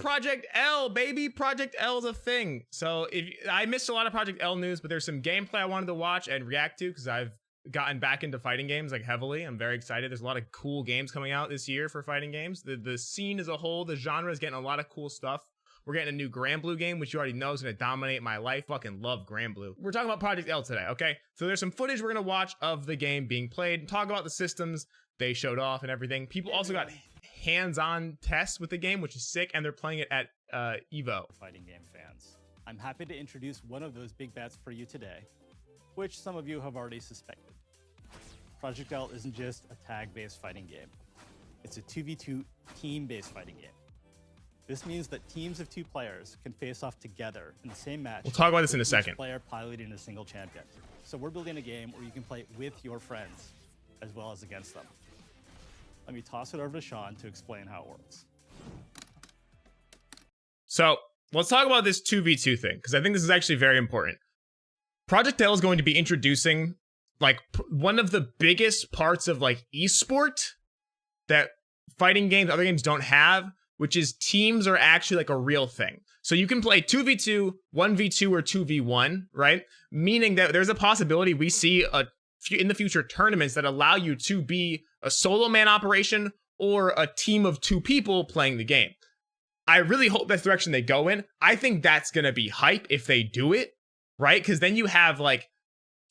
Project L, baby. Project L is a thing. So if I missed a lot of Project L news, but there's some gameplay I wanted to watch and react to because I've gotten back into fighting games like heavily. I'm very excited. There's a lot of cool games coming out this year for fighting games. The scene as a whole, the genre is getting a lot of cool stuff. We're getting a new GrappLr game, which you already know is going to dominate my life. Fucking love GrappLr. We're talking about Project L today, okay? So there's some footage we're going to watch of the game being played and talk about the systems they showed off and everything. People also got hands-on tests with the game, which is sick, and they're playing it at EVO. Fighting game fans, I'm happy to introduce one of those big bets for you today, which some of you have already suspected. Project L isn't just a tag-based fighting game. It's a 2v2 team-based fighting game. This means that teams of 2 players can face off together in the same match. We'll talk about this in a each second. Player piloting a single champion. So we're building a game where you can play with your friends as well as against them. Let me toss it over to Sean to explain how it works. So let's talk about this 2v2 thing, because I think this is actually very important. Project L is going to be introducing like one of the biggest parts of like esport that fighting games, other games don't have, which is teams are actually like a real thing. So you can play 2v2, 1v2, or 2v1, right? Meaning that there's a possibility we see in the future tournaments that allow you to be a solo man operation or a team of 2 people playing the game. I really hope that's the direction they go in. I think that's going to be hype if they do it, right? Because then you have like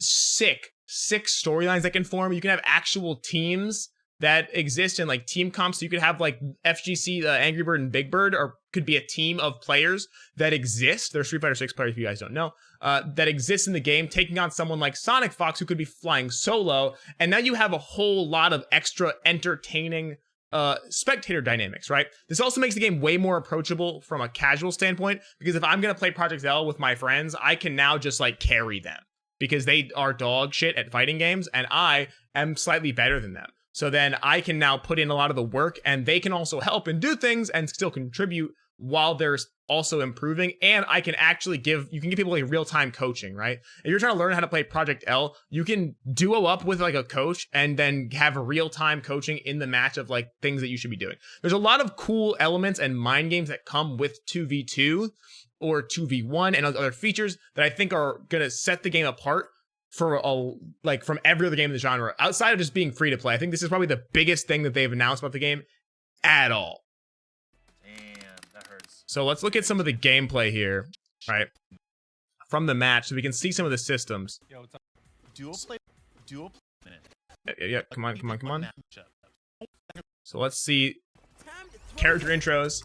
sick storylines that can form. You can have actual teams that exist in like team comps. So you could have like FGC, Angry Bird and Big Bird, or could be a team of players that exist. They're Street Fighter 6 players if you guys don't know, that exists in the game, taking on someone like Sonic Fox who could be flying solo. And now you have a whole lot of extra entertaining spectator dynamics, right? This also makes the game way more approachable from a casual standpoint, because if I'm going to play Project L with my friends, I can now just like carry them because they are dog shit at fighting games and I am slightly better than them. So then I can now put in a lot of the work and they can also help and do things and still contribute while they're also improving. And I can actually you can give people like real-time coaching, right? If you're trying to learn how to play Project L, you can duo up with like a coach and then have real-time coaching in the match of like things that you should be doing. There's a lot of cool elements and mind games that come with 2v2 or 2v1 and other features that I think are going to set the game apart for from every other game in the genre, outside of just being free to play. I think this is probably the biggest thing that they've announced about the game at all. Damn, that hurts. So let's look at some of the gameplay here, right, from the match, so we can see some of the systems. Yo, what's up? Dual play minute. Yeah, come on. So let's see character intros.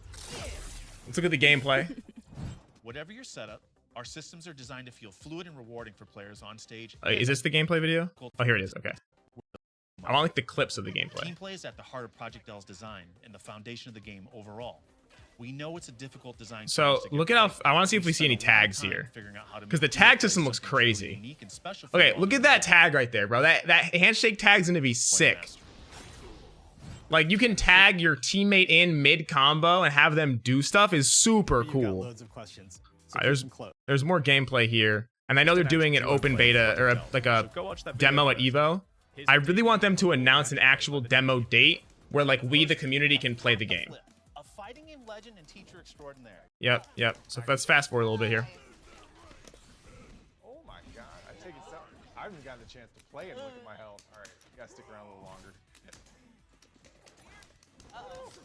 Let's look at the gameplay. Whatever your setup, our systems are designed to feel fluid and rewarding for players on stage. Is this the gameplay video? Oh, here it is. Okay. I want like the clips of the gameplay. Gameplay is at the heart of Project L's design and the foundation of the game overall. We know it's a difficult design. So look at how I want to see if we see any tags here, because the tag system looks crazy. Okay, look at that tag right there, bro. That handshake tag's gonna be sick. Like you can tag your teammate in mid combo and have them do stuff is super cool. Loads of questions. There's more gameplay here, and I know they're doing an open beta or a demo at EVO. I really want them to announce an actual demo date where like we, the community, can play the game. A fighting game legend and teacher extraordinaire. Yep. So let's fast forward a little bit here. Oh my god, I take it so. I haven't gotten a chance to play and look at my health. All right, you gotta stick around a little longer.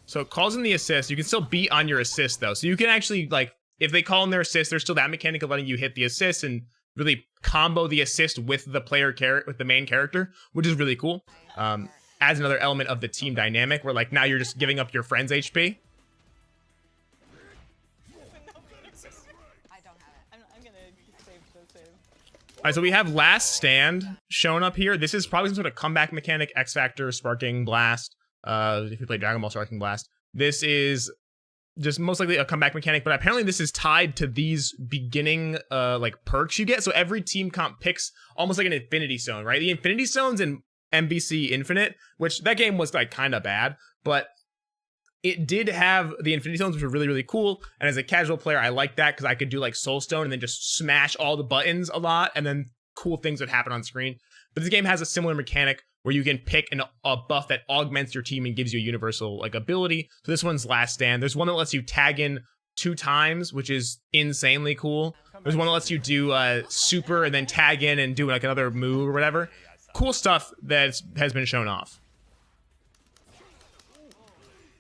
So it calls in the assist. You can still beat on your assist though, so you can actually like. If they call in their assist, there's still that mechanic of letting you hit the assist and really combo the assist with the with the main character, which is really cool. Adds another element of the team dynamic where like now you're just giving up your friend's HP. All right, so we have Last Stand shown up here. This is probably some sort of comeback mechanic, X Factor, Sparking Blast. If you play Dragon Ball Sparking Blast, this is just most likely a comeback mechanic, but apparently this is tied to these beginning like perks you get. So every team comp picks almost like an Infinity Zone, right? The Infinity Zone's in MVC Infinite, which that game was like kind of bad, but it did have the Infinity Zones, which were really, really cool. And as a casual player, I like that because I could do like Soul Stone and then just smash all the buttons a lot, and then cool things would happen on screen. But this game has a similar mechanic where you can pick a buff that augments your team and gives you a universal like ability. So this one's Last Stand. There's one that lets you tag in 2 times, which is insanely cool. There's one that lets you do super and then tag in and do like another move or whatever. Cool stuff that has been shown off.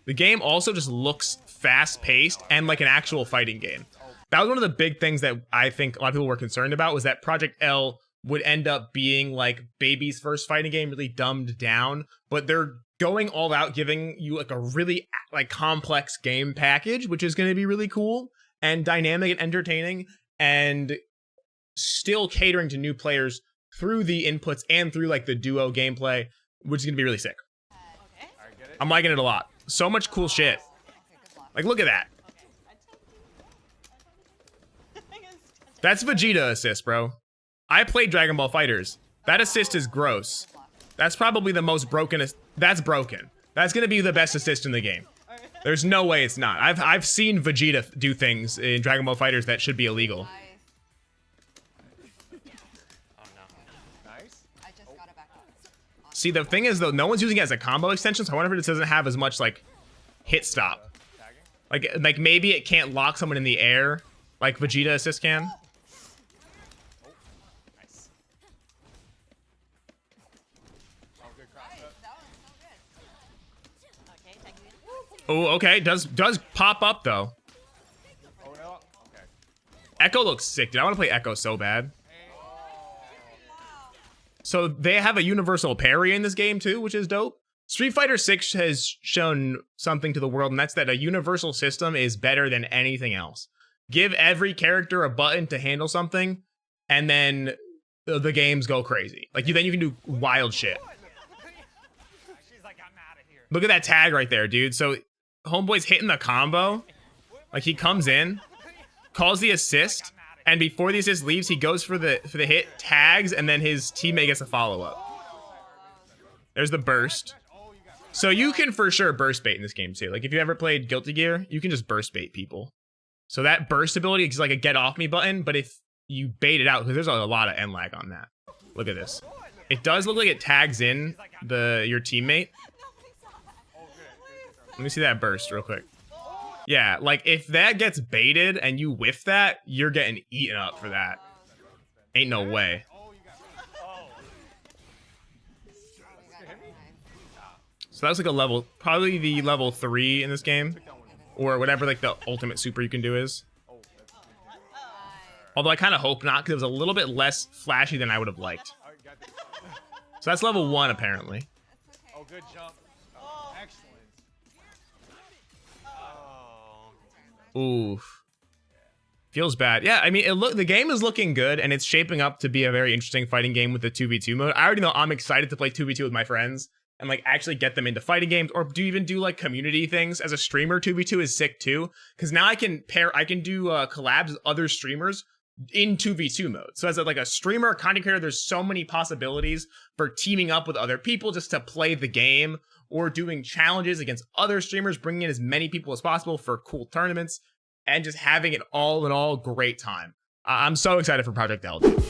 The game also just looks fast-paced and like an actual fighting game. That was one of the big things that I think a lot of people were concerned about, was that Project L would end up being like baby's first fighting game, really dumbed down, but they're going all out, giving you like a really like complex game package, which is going to be really cool and dynamic and entertaining, and still catering to new players through the inputs and through like the duo gameplay, which is going to be really sick. I'm liking it a lot. So much cool shit. Like, look at that. That's Vegeta assist, bro. I played Dragon Ball FighterZ. That assist is gross. That's probably the most broken. That's broken. That's gonna be the best assist in the game. There's no way it's not. I've seen Vegeta do things in Dragon Ball FighterZ that should be illegal. See, the thing is though, no one's using it as a combo extension, so I wonder if it doesn't have as much like hit stop. Like maybe it can't lock someone in the air like Vegeta assist can. Oh, okay. Does pop up though. Oh no. Okay. Echo looks sick, dude. I want to play Echo so bad. So they have a universal parry in this game too, which is dope. Street Fighter 6 has shown something to the world, and that's that a universal system is better than anything else. Give every character a button to handle something, and then the games go crazy. Like then you can do wild shit. Look at that tag right there, dude. So Homeboy's hitting the combo. Like he comes in, calls the assist, and before the assist leaves, he goes for the hit, tags, and then his teammate gets a follow-up. There's the burst. So you can for sure burst bait in this game too. Like if you ever played Guilty Gear, you can just burst bait people. So that burst ability is like a get off me button, but if you bait it out, because there's a lot of end lag on that. Look at this. It does look like it tags in your teammate. Let me see that burst real quick. Yeah, like if that gets baited and you whiff that, you're getting eaten up for that. Ain't no way. So that's like a level, probably the level 3 in this game, or whatever like the ultimate super you can do is. Although I kind of hope not, because it was a little bit less flashy than I would have liked. So that's level 1 apparently. Oh, good jump. Excellent. Oof. Feels bad. Yeah, I mean, the game is looking good, and it's shaping up to be a very interesting fighting game with the 2v2 mode. I already know I'm excited to play 2v2 with my friends and like actually get them into fighting games, or do like community things. As a streamer, 2v2 is sick too, because now I can do collabs with other streamers in 2v2 mode. So as like a streamer, content creator, there's so many possibilities for teaming up with other people just to play the game, or doing challenges against other streamers, bringing in as many people as possible for cool tournaments, and just having it all in all great time. I'm so excited for Project L, dude.